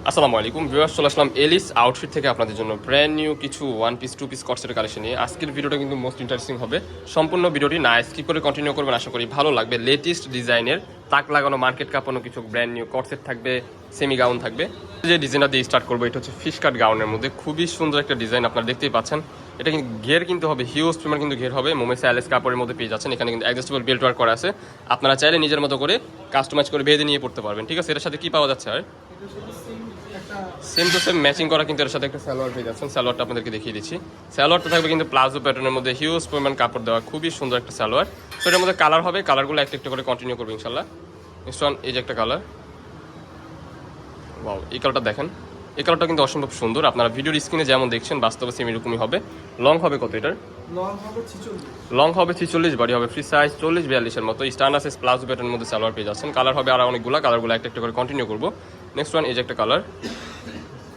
আসসালামু আলাইকুম ভিউয়ার্স, চলে আসলাম এলিস আউটফিট থেকে আপনাদের জন্য ব্র্যান্ড নিউ কিছু ওয়ান পিস টু পিস কটসেটের কালেকশন নিয়ে। আজকের ভিডিওটা কিন্তু মোস্ট ইন্টারেস্টিং হবে। সম্পূর্ণ ভিডিওটি না স্কিপ করে কন্টিনিউ করবেন, আশা করি ভালো লাগবে। লেটেস্ট ডিজাইনের তাক লাগানো মার্কেট কাঁপানো কিছু ব্র্যান্ড নিউ কটসেট থাকবে, সেমি গাউন থাকবে। যে ডিজাইনটা দিয়ে স্টার্ট করবো, এটা হচ্ছে ফিশ কাট গাউনের মধ্যে খুবই সুন্দর একটা ডিজাইন, আপনারা দেখতেই পাচ্ছেন। এটা কিন্তু ঘের কিন্তু হবে, হিউজ পরিমাণ কিন্তু ঘের হবে। মোমেসা অ্যালেস কাপড়ের মধ্যে পেয়ে যাচ্ছেন। এখানে কিন্তু অ্যাডজাস্টেবল বেল্ট ওয়ার্ক করা আছে, আপনারা চাইলে নিজের মতো করে কাস্টমাইজ করে বেঁধে নিয়ে পড়তে পারবেন। ঠিক আছে, এটার সাথে কি পাওয়া যাচ্ছে? আর সেম টু সেম ম্যাচিং করা কিন্তু এর সাথে একটা সালোয়ার পেয়ে যাচ্ছেন। সালোয়ারটা আপনাদেরকে দেখিয়ে দিচ্ছি। সালোয়ারটা থাকবে কিন্তু প্লাজো প্যাটার্নের মধ্যে, হিউজ পরিমাণ কাপড় দেওয়া, খুবই সুন্দর একটা সালোয়ার। তো এটার মধ্যে কালার হবে, কালারগুলো একটা একটা করে কন্টিনিউ করবে ইনশাল্লাহ। নেক্সট ওয়ান, এই যে একটা কালার, ওয়াও, এই কালারটা দেখেন। এই কালারটা কিন্তু অসম্ভব সুন্দর। আপনারা ভিডিওর স্ক্রিনে যেমন দেখছেন বাস্তবে সেম এরকমই হবে। লং হবে কত এটার? লং হবে 46, বডি হবে ফ্রি সাইজ 40-42-এর মতো। স্ট্যান্ডার্ড সাইজ প্লাজো প্যাটার্নের মধ্যে সালোয়ার পেয়ে যাচ্ছেন। কালার হবে আর অনেকগুলো, কালারগুলো একটা একটা করে কন্টিনিউ করবো। নেক্সট ওয়ান, এই যে একটা কালার,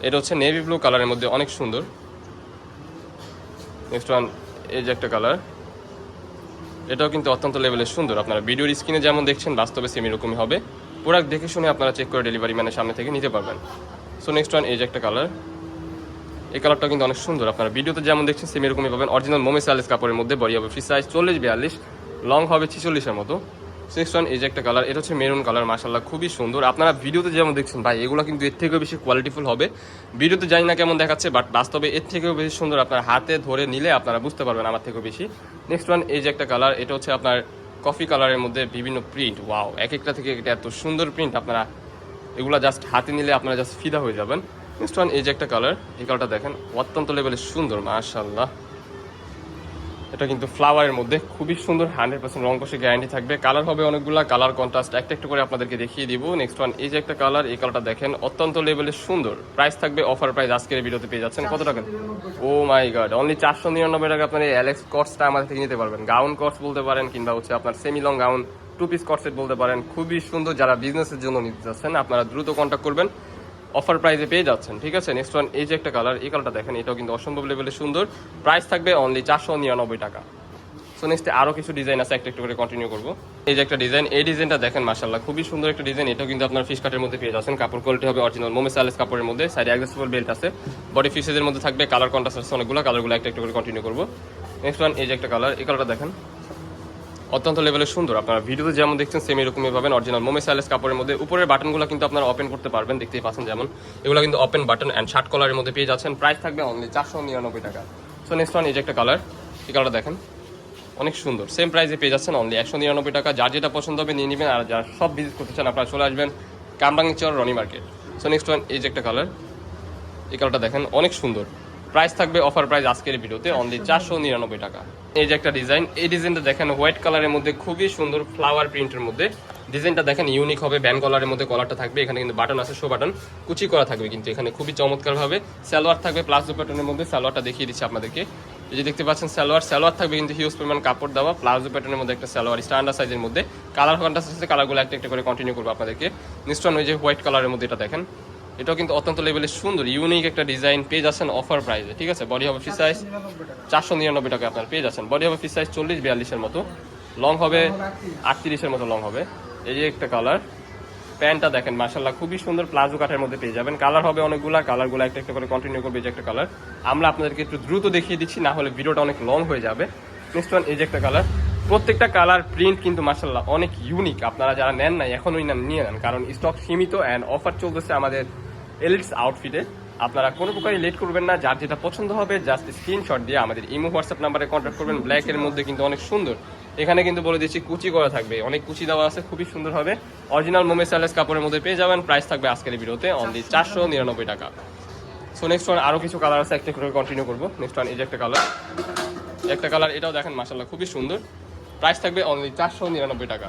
এটা হচ্ছে নেভি ব্লু কালারের মধ্যে, অনেক সুন্দর। নেক্সট ওয়ান, এই যে একটা কালার, এটাও কিন্তু অত্যন্ত লেভেলের সুন্দর। আপনারা ভিডিওর স্ক্রিনে যেমন দেখছেন বাস্তবে সেম এরকমই হবে। প্রোডাক্ট দেখে শুনে আপনারা চেক করে ডেলিভারি ম্যানের সামনে থেকে নিতে পারবেন। সো নেক্সট ওয়ান, এই যে একটা কালার, এই কালারটা কিন্তু অনেক সুন্দর। আপনারা ভিডিওতে যেমন দেখছেন সেম এরকমই পাবেন। অরিজিনাল মোমেসা অ্যালেস কাপড়ের মধ্যে, বডি হবে ফ্রি সাইজ 40-42, লং হবে 46-এর মতো। নেক্সট ওয়ান, এই যে একটা কালার, এটা হচ্ছে মেরুন কালার, মাশাআল্লাহ খুবই সুন্দর। আপনারা ভিডিওতে যেমন দেখছেন ভাই, এগুলো কিন্তু এর থেকেও বেশি কোয়ালিটিফুল হবে। ভিডিওতে জানি না কেমন দেখাচ্ছে, বাট বাস্তবে এর থেকেও বেশি সুন্দর। আপনার হাতে ধরে নিলে আপনারা বুঝতে পারবেন আমার থেকেও বেশি। নেক্সট ওয়ান, এই যে একটা কালার, এটা হচ্ছে আপনার কফি কালারের মধ্যে বিভিন্ন প্রিন্ট, ওয়াও, এক একটা থেকে এটা এত সুন্দর প্রিন্ট। আপনারা এগুলো জাস্ট হাতে নিলে আপনারা জাস্ট ফিদা হয়ে যাবেন। নেক্সট ওয়ান, এই যে একটা কালার, এই কালারটা দেখেন, অত্যন্ত লেভেলের সুন্দর, মাশাআল্লাহ। এটা কিন্তু ফ্লাওয়ারের মধ্যে খুবই সুন্দর, 100% রং কষে গ্যারান্টি থাকবে। কালার হবে অনেকগুলো, কালার কন্ট্রাস্ট একটা একটা করে আপনাদেরকে দেখিয়ে দিব। নেক্সট ওয়ান, এই যে একটা কালার, এই কালারটা দেখেন, অত্যন্ত লেভেলের সুন্দর। প্রাইস থাকবে অফার প্রাইস, আজকের ভিডিওতে পেয়ে যাচ্ছেন কত টাকা? ও মাই গড, অনলি 499 টাকা আপনার এই অ্যালেক্স কটসটা আমাদের থেকে নিতে পারবেন। গাউন কটস বলতে পারেন, কিংবা হচ্ছে আপনার semi long gown two piece কটসেট বলতে পারেন। খুবই সুন্দর, যারা বিজনেসের জন্য নিতে যাচ্ছেন আপনারা দ্রুত কন্ট্যাক্ট করবেন, অফার প্রাইসে পেয়ে যাচ্ছেন। ঠিক আছে, নেক্সট ওয়ান, এই যে একটা কালার, এই কালারটা দেখেন, এটাও কিন্তু অসম্ভব লেভেলে সুন্দর। প্রাইস থাকবে অনলি 499 টাকা। সো নেক্সটে আরও কিছু ডিজাইন আছে, একটা একটু করে কন্টিনিউ করবো। এই যে একটা ডিজাইন, এই ডিজাইনটা দেখেন, মাশাআল্লাহ খুবই সুন্দর একটা ডিজাইন। এটাও কিন্তু আপনার ফিশ কাটের মধ্যে পেয়ে যাচ্ছেন। কাপড় কোয়ালিটি হবে অরিজিনাল মোমেসা অ্যালেস কাপড়ের মধ্যে, সাইডে অ্যাডজাস্টেবল বেল্ট আছে, বডি ফিসের মধ্যে থাকবে। কালার কন্ট্রাস্ট আছে অনেকগুলো, কালারগুলো একটা একটু করে কন্টিনিউ করবো। নেক্সট ওয়ান, এই যে একটা কালার, এই কালারটা দেখেন, অত্যন্ত লেভেলের সুন্দর। আপনারা ভিডিওতে যেমন দেখছেন সেম এরকমই পাবেন। অরিজিনাল মোমেসা অ্যালেস কাপড়ের মধ্যে, উপরের বাটনগুলো কিন্তু আপনারা ওপেন করতে পারবেন, দেখতেই পাচ্ছেন যেমন। এগুলো কিন্তু ওপেন বাটন অ্যান্ড শার্ট কলারের মধ্যে পেয়ে যাচ্ছেন। প্রাইস থাকবে অনলি 499 টাকা। সো নেক্সট ওয়ান, এই যে একটা কালার, এই কালারটা দেখেন, অনেক সুন্দর। সেম প্রাইসে পেয়ে যাচ্ছেন অনলি 199 টাকা। যার যেটা পছন্দ হবে নিয়ে নেবেন। আর যারা সব ভিজিট করতে চান আপনারা চলে আসবেন Kamrangirchar Roni market. So next one, এই যে একটা কালার, এই কালারটা দেখেন, অনেক সুন্দর। প্রাইস থাকবে অফার প্রাইস আজকের ভিডিওতে অনলি 499 টাকা। এই যে একটা ডিজাইন, এই ডিজাইনটা দেখেন হোয়াইট কালারের মধ্যে, খুবই সুন্দর ফ্লাওয়ার প্রিন্টের মধ্যে। ডিজাইনটা দেখেন ইউনিক হবে, ব্যান্ড কলারের মধ্যে কলারটা থাকবে। এখানে কিন্তু বাটন আছে, শো বাটন, কুচি করা থাকবে কিন্তু এখানে খুবই চমৎকার ভাবে। সালোয়ার থাকবে প্লাজো প্যাটার্নের মধ্যে, সালোয়ারটা দেখিয়ে দিচ্ছি আপনাদেরকে। এই যে দেখতে পাচ্ছেন সালোয়ার থাকবে কিন্তু হিউজ পরিমাণ কাপড় দেওয়া, প্লাজো প্যাটার্নের মধ্যে একটা সালোয়ার, স্ট্যান্ডার্ড সাইজের মধ্যে। কালার কন্ট্রাস্ট আছে, কালারগুলো একটা একটা করে কন্টিনিউ করবো আপনাদেরকে। নেক্সট ওয়ান, ওই যে হোয়াইট কালারের মধ্যে, এটা দেখেন, এটাও কিন্তু অত্যন্ত লেভেলের সুন্দর, ইউনিক একটা ডিজাইন পেয়ে যাচ্ছেন অফার প্রাইসে। ঠিক আছে, বডি হবে ফ্রি সাইজ 499 টাকা আপনার পেয়ে যাচ্ছেন। বডি হবে ফ্রি সাইজ 40-42-এর মতো, লং হবে 38-এর মতো লং হবে। এই যে একটা কালার, প্যান্টটা দেখেন, মাশাআল্লাহ খুবই সুন্দর, প্লাজো কাঠের মধ্যে পেয়ে যাবেন। কালার হবে অনেকগুলা, কালারগুলো একটা একটা করে কন্টিনিউ করবে। এই যে একটা কালার, আমরা আপনাদেরকে একটু দ্রুত দেখিয়ে দিচ্ছি, না হলে ভিডিওটা অনেক লং হয়ে যাবে। নেক্সট ওয়ান, এই যে একটা কালার, প্রত্যেকটা কালার প্রিন্ট কিন্তু মাশাআল্লাহ অনেক ইউনিক। আপনারা যারা নেন নাই এখনই নিয়ে নেন, কারণ স্টক সীমিত অ্যান্ড অফার চলতেছে আমাদের এলিটস আউটফিটে। আপনারা কোনো প্রকারই লেট করবেন না, যার যেটা পছন্দ হবে জাস্ট স্ক্রিনশট দিয়ে আমাদের ইমো হোয়াটসঅ্যাপ নাম্বারে কন্ট্যাক্ট করবেন। ব্ল্যাকের মধ্যে কিন্তু অনেক সুন্দর, এখানে কিন্তু বলে দিচ্ছি কুচি করা থাকবে, অনেক কুচি দেওয়া আছে, খুবই সুন্দর হবে। অরিজিনাল মোমেসা অ্যালেস কাপড়ের মধ্যে পেয়ে যাবেন। প্রাইস থাকবে আজকের ভিডিওতে অনলি 499 টাকা। সো নেক্সট ওয়ান, আরও কিছু কালার আছে, একটা করে কন্টিনিউ করবো। নেক্সট ওয়ান, এই যে একটা কালার, এটাও দেখেন মাশাআল্লাহ খুবই সুন্দর। প্রাইস থাকবে অনলি 499 টাকা।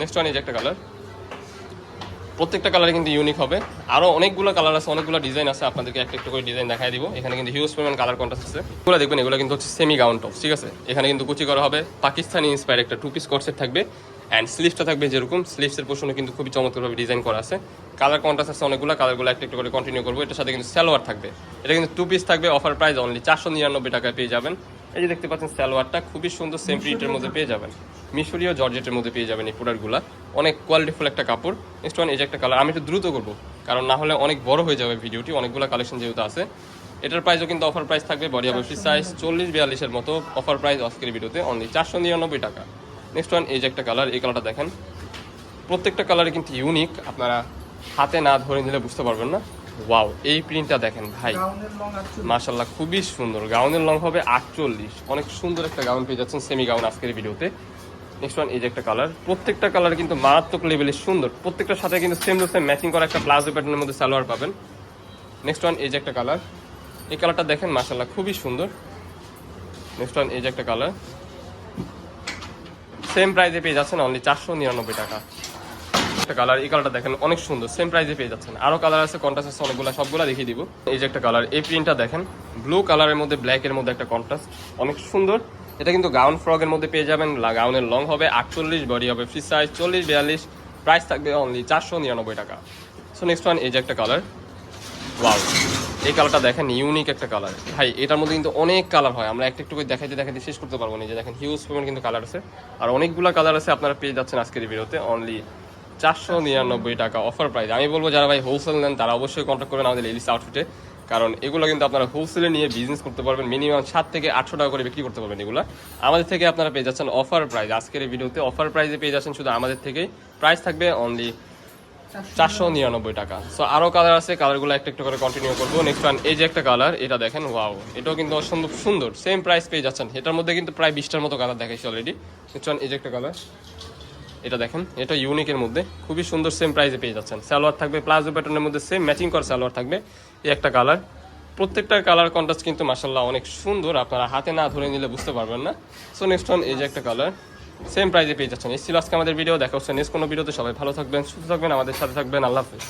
নেক্সট ওয়ান, এই যে একটা কালার, প্রত্যেকটা কালারে কিন্তু ইউনিক হবে। আরও অনেকগুলো কালার আছে, অনেকগুলো ডিজাইন আছে, আপনাদেরকে একটা একটা করে ডিজাইন দেখাই দিব। এখানে কিন্তু হিউজ পরিমাণ কালার কন্ট্রাস্ট আছে, এগুলো দেখবেন। এগুলো কিন্তু হচ্ছে সেমি গাউন টপ, ঠিক আছে। এখানে কিন্তু কুচি করা হবে, পাকিস্তানি ইন্সপায়ার একটা টু পিস কটসেট থাকবে। অ্যান্ড স্লিভসটা থাকবে যেরকম, স্লিভসের পোর্শনে কিন্তু খুবই চমৎকারভাবে ডিজাইন করা আছে। কালার কন্ট্রাস্ট আছে অনেকগুলো, কালারগুলো একটা একটা করে কন্টিনিউ করবো। এটার সাথে কিন্তু সালোয়ার থাকবে, এটা কিন্তু টু পিস থাকবে। অফার প্রাইস অনলি 499 টাকায় পেয়ে যাবেন। এই যে দেখতে পাচ্ছেন সালোয়ারটা খুবই সুন্দর, সেম প্রিন্টের মধ্যে পেয়ে যাবেন, মিশরীয় জর্জেটের মধ্যে পেয়ে যাবেন এই প্রোডাক্টগুলো। অনেক কোয়ালিটিফুল একটা কাপড়। নেক্সট ওয়ান, এই যে একটা কালার, আমি একটু দ্রুত করবো। কারণ না হলে অনেক বড় হয়ে যাবে ভিডিওটি, অনেকগুলো কালেকশন যেহেতু আছে। এটার প্রাইসও কিন্তু অফার প্রাইস থাকবে, বডি হবে ফ্রি সাইজ 40-42 এর মতো অফার প্রাইস আজকের ভিডিওতে অনলি 499 টাকা। নেক্সট ওয়ান এই যে একটা কালার, এই কালারটা দেখেন, প্রত্যেকটা কালারে কিন্তু ইউনিক, আপনারা হাতে না ধরে নিলে বুঝতে পারবেন না। ওয়াও, এই প্রিন্টটা দেখেন ভাই, মাশাআল্লাহ খুবই সুন্দর। গাউনের লং হবে 48, অনেক সুন্দর একটা গাউন পেয়ে যাচ্ছেন সেমি গাউন আজকের ভিডিওতে। নেক্সট ওয়ান এই যে একটা কালার, প্রত্যেকটা কালার কিন্তু মারাত্মক লেভেলের সুন্দর, প্রত্যেকটার সাথে কিন্তু সেম টু সেম ম্যাচিং করা একটা প্লাজো প্যাটার্নের মধ্যে সালোয়ার পাবেন। নেক্সট ওয়ান এই যে একটা কালার, এই কালারটা দেখেন মাশাআল্লাহ খুবই সুন্দর। নেক্সট ওয়ান এই যে একটা কালার, সেম প্রাইসে পেয়ে যাচ্ছেন অনলি 499 টাকা। একটা কালার, এই কালারটা দেখেন অনেক সুন্দর, সেম প্রাইসে পেয়ে যাচ্ছেন। আরো কালার আছে, কন্ট্রাস্ট আছে অনেকগুলো, সবগুলো দেখিয়ে দিব। এই যে একটা কালার, এই প্রিন্টটা দেখেন, ব্লু কালারের মধ্যে ব্ল্যাকের মধ্যে একটা কন্ট্রাস্ট, অনেক সুন্দর। এটা কিন্তু গাউন ফ্রকের মধ্যে পেয়ে যাবেন। গাউনের লং হবে 48, বডি হবে ফ্রি সাইজ 40-42, প্রাইস থাকবে অনলি 499 টাকা। সো নেক্সট ওয়ান এই যে একটা কালার, ওয়াও, এই কালারটা দেখেন ইউনিক একটা কালার ভাই। এটার মধ্যে কিন্তু অনেক কালার হয়, আমরা একটা একটু করে দেখাইতে শেষ করতে পারবো না। যে দেখেন হিউজ পরিমাণ কিন্তু কালার আছে, আর অনেকগুলো কালার আছে। আপনারা পেয়ে যাচ্ছেন আজকের এই ভিডিওতে অনলি 499 টাকা অফার প্রাইস। আমি বলবো যারা ভাই হোলসেল নেন তারা অবশ্যই কন্ট্যাক্ট করবেন আমাদের এলিস আউটফিটে, কারণ এগুলো কিন্তু আপনারা হোলসেলে নিয়ে বিজনেস করতে পারবেন, মিনিমাম 7 থেকে 800 টাকা করে বিক্রি করতে পারবেন। এগুলো আমাদের থেকে আপনারা পেয়ে যাচ্ছেন অফার প্রাইস। আজকের এই ভিডিওতে অফার প্রাইসে পেয়ে যাচ্ছেন শুধু আমাদের থেকেই, প্রাইস থাকবে অনলি 499 টাকা। সো আরও কালার আছে, কালারগুলো একটা একটু করে কন্টিনিউ করবো। নেক্সট ওয়ান এই যে একটা কালার, এটা দেখেন, ওয়াও, এটাও কিন্তু অসম্ভব সুন্দর, সেম প্রাইস পেয়ে যাচ্ছেন। এটার মধ্যে কিন্তু প্রায় 20টার মতো কালার দেখাইছি অলরেডি। নেক্সট ওয়ান এই যে একটা কালার, এটা দেখেন, এটা ইউনিকের মধ্যে খুবই সুন্দর, সেম প্রাইসে পেয়ে যাচ্ছেন। সালোয়ার থাকবে প্লাজো প্যাটার্নের মধ্যে, সেম ম্যাচিং করা সালোয়ার থাকবে। এই একটা কালার, প্রত্যেকটা কালার কন্ট্রাস্ট কিন্তু মাশাআল্লাহ অনেক সুন্দর, আপনারা হাতে না ধরে নিলে বুঝতে পারবেন না। সো নেক্সট ওয়ান এই যে একটা কালার, সেম প্রাইসে পেয়ে যাচ্ছেন। এই ছিল আজকে আমাদের ভিডিও, দেখা হচ্ছে নেক্সট কোনো ভিডিওতে। সবাই ভালো থাকবেন, সুস্থ থাকবেন, আমাদের সাথে থাকবেন। আল্লাহ হাফেজ।